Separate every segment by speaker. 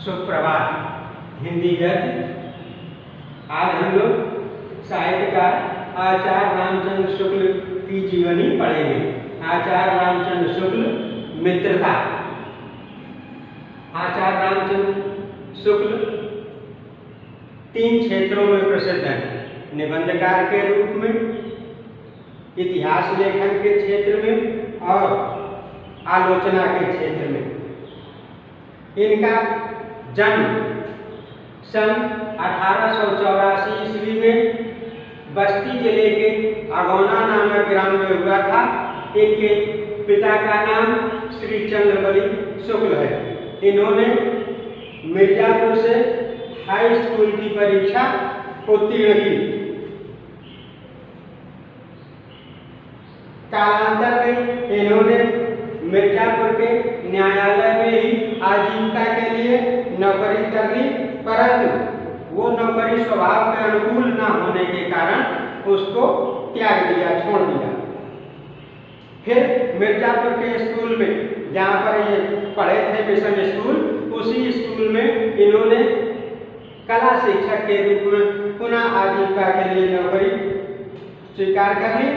Speaker 1: सुप्रभात। हिंदी गद्य। आज हम लोग साहित्यकार आचार्य रामचंद्र शुक्ल की जीवनी पढ़ेंगे। आचार्य रामचंद्र शुक्ल मित्रता। आचार्य रामचंद्र शुक्ल 3 क्षेत्रों में प्रसिद्ध हैं। निबंधकार के रूप में, इतिहास लेखन के क्षेत्र में और आलोचना के क्षेत्र में। इनका जन्म सन 1884 ईस्वी में बस्ती जिले के अगौना नामक ग्राम में हुआ था। इनके पिता का नाम श्री चंद्रबली शुक्ल है। इन्होंने मिर्जापुर से हाई स्कूल की परीक्षा उत्तीर्ण की। कालांतर में इन्होंने मिर्जापुर के न्यायालय में ही आजीविका के लिए नौकरी कर ली, परंतु वो नौकरी स्वभाव के अनुकूल न होने के कारण उसको त्याग दिया, छोड़ दिया। फिर मिर्जापुर के स्कूल में, जहाँ पर ये पढ़े थे मिशन स्कूल, उसी स्कूल में इन्होंने कला शिक्षक के रूप में पुनः आजीविका के लिए नौकरी स्वीकार कर ली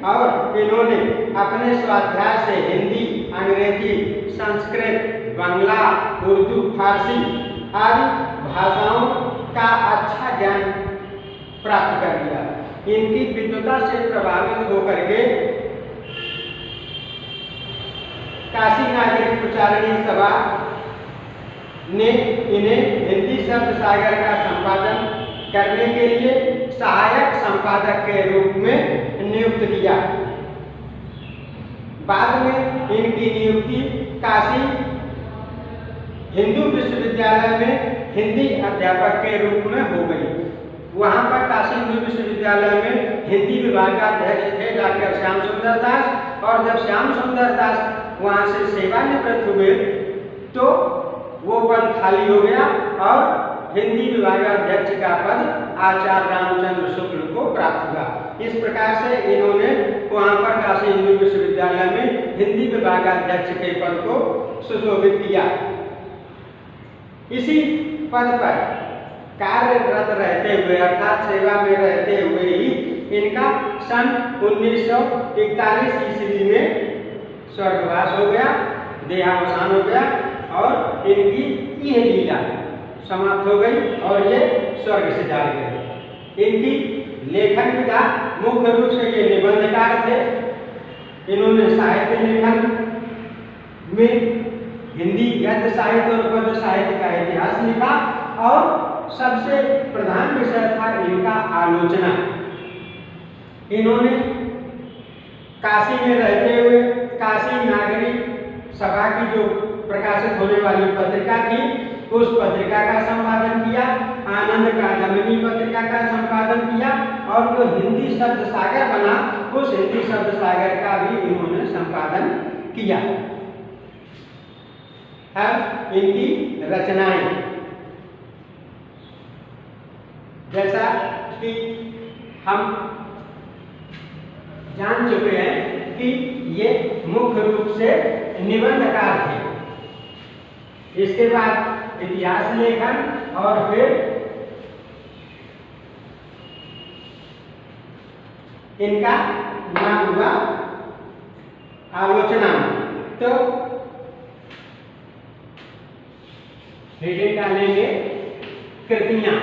Speaker 1: और इन्होंने अपने स्वाध्याय से हिंदी, अंग्रेजी, संस्कृत, बांग्ला, उर्दू, फारसी आदि भाषाओं का अच्छा ज्ञान प्राप्त कर लिया। इनकी विद्वता से प्रभावित होकर के काशी नागरिक प्रचारणी सभा ने इन्हें हिंदी शब्द सागर का संपादन करने के लिए सहायक संपादक के रूप में नियुक्त किया। बाद में इनकी नियुक्ति काशी हिंदू विश्वविद्यालय में हिंदी अध्यापक के रूप में हो गई। वहाँ पर काशी हिंदू विश्वविद्यालय में हिंदी विभाग का अध्यक्ष थे डॉक्टर श्याम सुंदर दास, और जब श्याम सुंदर दास वहाँ से सेवानिवृत्त हुए तो वो पद खाली हो गया और हिंदी विभागाध्यक्ष का पद आचार्य रामचंद्र शुक्ल को प्राप्त हुआ। इस प्रकार से इन्होंने वहाँ पर काशी हिंदू विश्वविद्यालय में हिंदी विभागाध्यक्ष के पद को सुशोभित किया। इसी पद पर कार्यरत रहते हुए अर्थात सेवा में रहते हुए ही इनका सन 1941 ईस्वी में स्वर्गवास हो गया, देहावसान हो गया और इनकी यह लीला समाप्त हो गई और ये स्वर्ग से जा गए। इनकी लेखन विधा मुख्य रूप से ये निबंधकार थे। इन्होंने साहित्य लेखन में हिंदी गद्य साहित्य और पद्य साहित्य का इतिहास लिखा और सबसे प्रधान विषय था इनका आलोचना। इन्होंने काशी में रहते हुए काशी नागरिक सभा की जो प्रकाशित होने वाली पत्रिका थी उस पत्रिका का संपादन किया, आनंद कादम्बिनी पत्रिका का संपादन किया और जो हिंदी शब्द सागर बना उस हिंदी शब्द सागर का भी इन्होंने संपादन किया। अब इनकी रचनाएं, जैसा कि हम जान चुके हैं कि ये मुख्य रूप से निबंधकार थे। इसके बाद इतिहास लेखन और फिर इनका नाम हुआ आलोचना। तो हेडिंग डालेंगे कृतियां।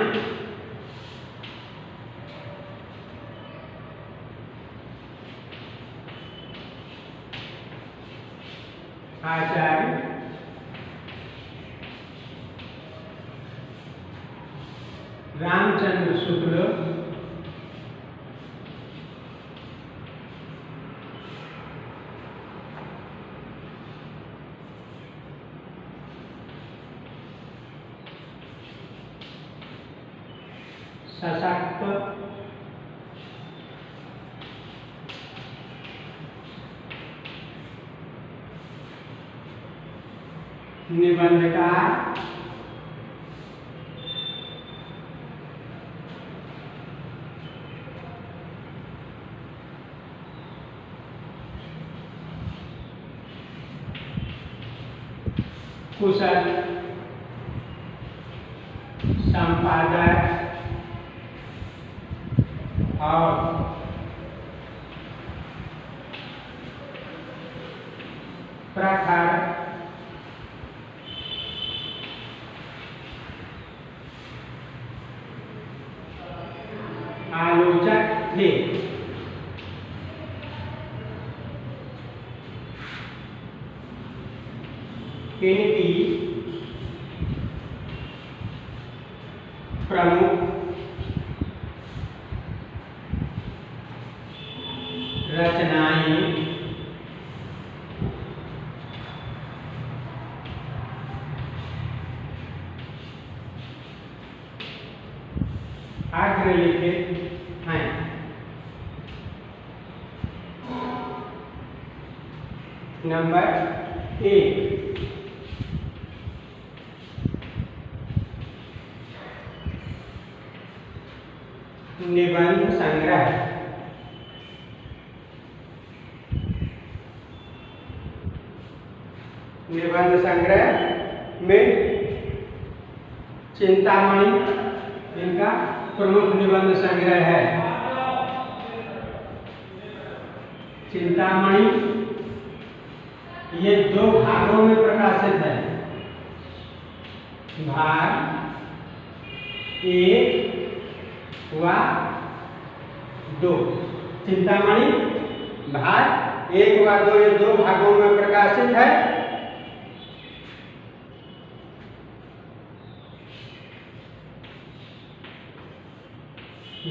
Speaker 1: आचार्य रामचंद्र शुक्ल सशक्त निबंधकार कुशल संपादक और प्रखर आलोचक थे। इनकी प्रमुख रचनाएं अग्रलिखित हैं। नंबर 1, निबंध संग्रह। निबंध संग्रह में चिंतामणि इनका प्रमुख निबंध संग्रह है। चिंतामणि ये 2 भागों में प्रकाशित है। भाग 1 व 2। चिंतामणि भाग 1 व 2 ये 2 भागों में प्रकाशित है।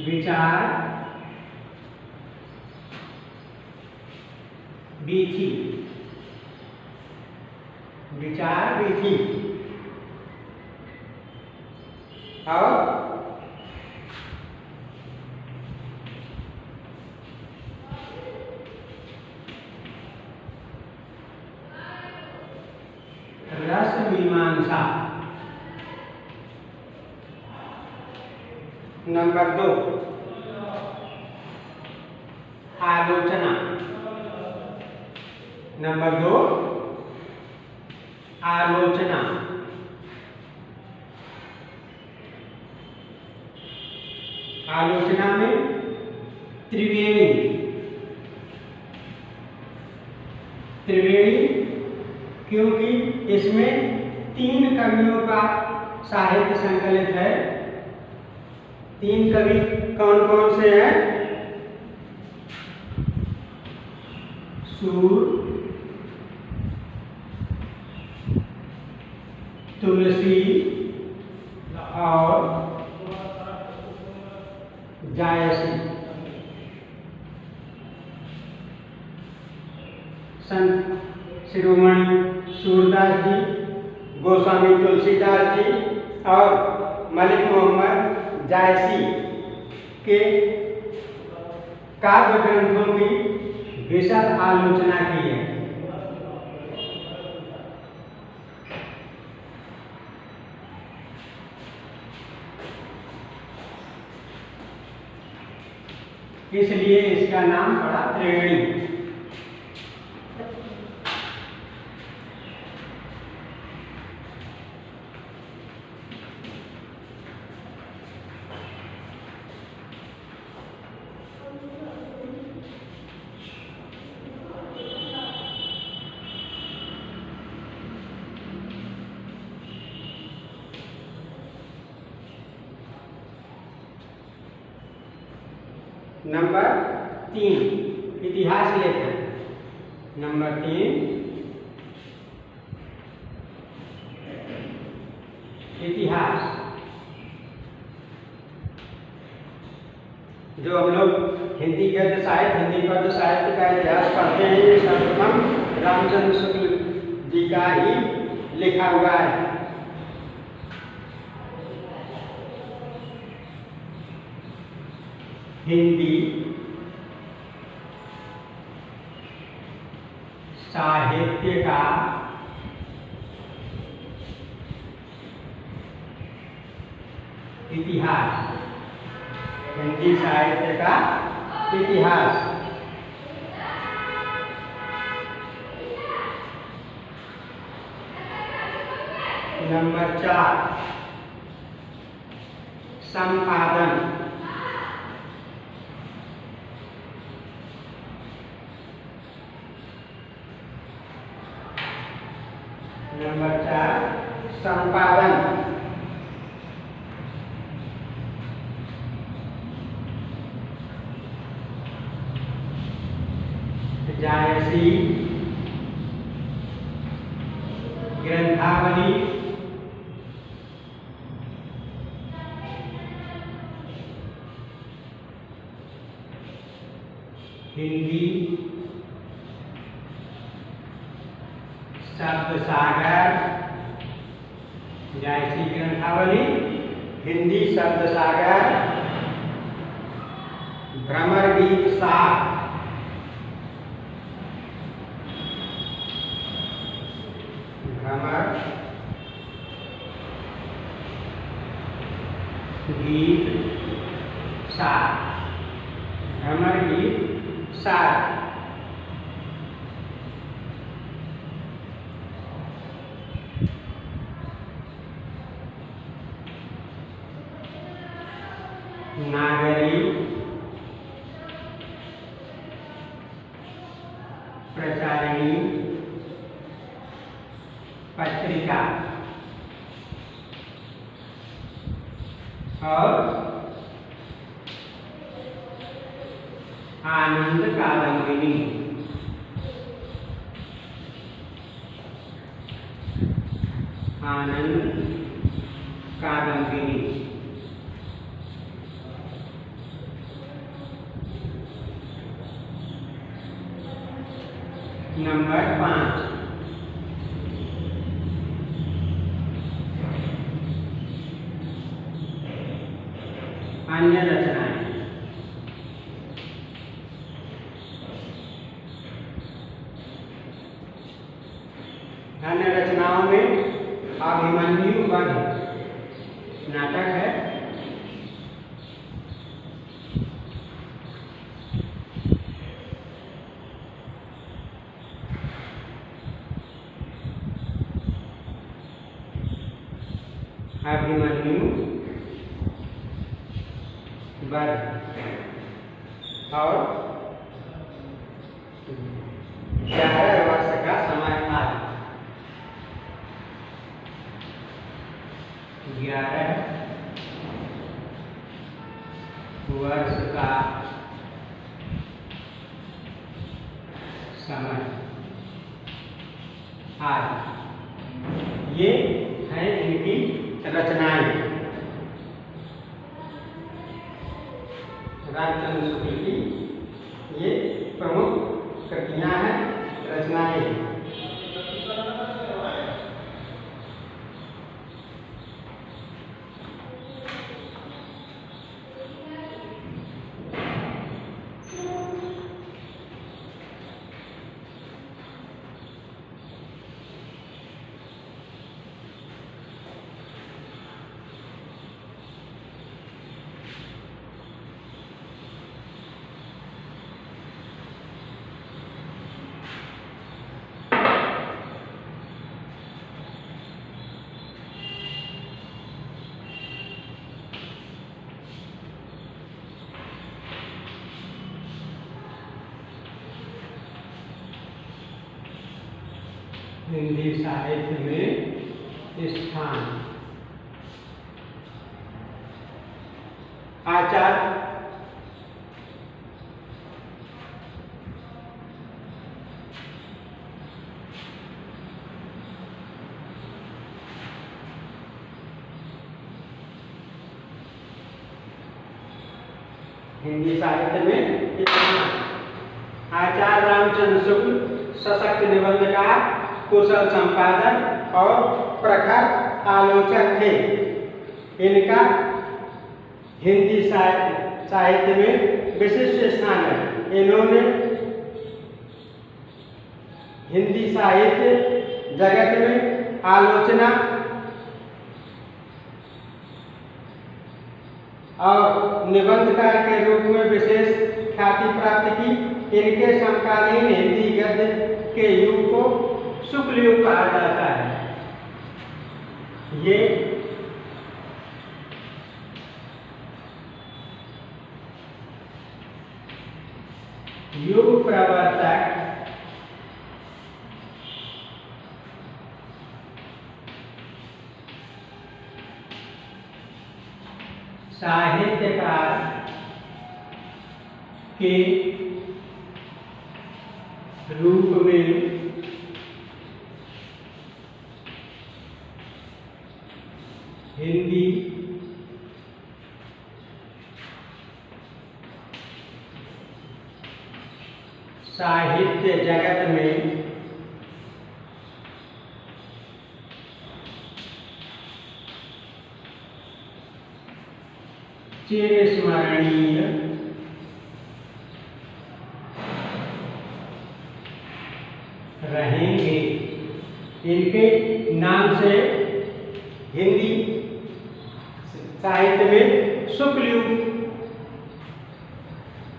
Speaker 1: विचार विधि। विचार विधि और रस मीमांसा। नंबर 2, आलोचना। नंबर 2, आलोचना। आलोचना में त्रिवेणी। त्रिवेणी क्योंकि इसमें 3 कवियों का साहित्य संकलित है। 3 कवि कौन कौन से हैं? सूर, तुलसी और जायसी। संत शिरोमणि सूरदास जी, गोस्वामी तुलसीदास जी और मलिक मोहम्मद जायसी के काव्य ग्रंथों की विशद आलोचना की है। इसलिए इसका नाम पड़ा त्रिवेणी। नंबर 3, इतिहास लेखन। नंबर 3, इतिहास। जो हम लोग हिंदी गद्य साहित्य, हिंदी पद्य साहित्य का इतिहास पढ़ते हैं, ये सर्वप्रथम रामचंद्र शुक्ल जी का ही लिखा हुआ है। हिंदी साहित्य का इतिहास। हिंदी साहित्य का इतिहास। नंबर 4, संपादन। नंबर 4 संपादन। जायसी ग्रंथावली, हिंदी शब्द सागर। जायसी ग्रंथावली, हिंदी शब्द सागर, भ्रमर गीत सार। भ्रमर गीत सार, भ्रमर गीत सार। नागरी प्रचारिणी पत्रिका और आनंद कादंबिनी। आनंद कादंबिनी। नंबर 5 अन्य रचनाएं। अन्य रचनाओं में अभिमन्यु वध नाटक है, अभिमन्यु वध और 11 वर्ष का समय था। 11 वर्ष का समय आज। ये है इनकी रचनाएं। रामचंद्र शुक्ल की ये प्रमुख कृतियां हैं, रचनाएं हैं। हिंदी साहित्य में स्थान। आचार्य हिंदी साहित्य में स्थान। आचार्य रामचंद्र शुक्ल सशक्त निबंधकार, कुशल संपादक और प्रखर आलोचक थे। इनका हिंदी साहित्य में विशिष्ट स्थान है। इन्होंने हिंदी साहित्य जगत में आलोचना और निबंधकार के रूप में विशेष ख्याति प्राप्त की। इनके समकालीन हिंदी गद्य के युग को शुक्ल युग कहा जाता है। ये साहित्यकार के रूप में हिंदी साहित्य जगत में चिरस्मरणीय रहेंगे। इनके नाम से हिंदी साहित्य में शुक्ल युग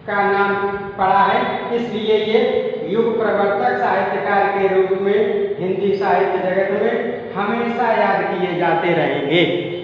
Speaker 1: का नाम पड़ा है, इसलिए ये युग प्रवर्तक साहित्यकार के रूप में हिंदी साहित्य जगत में हमेशा याद किए जाते रहेंगे।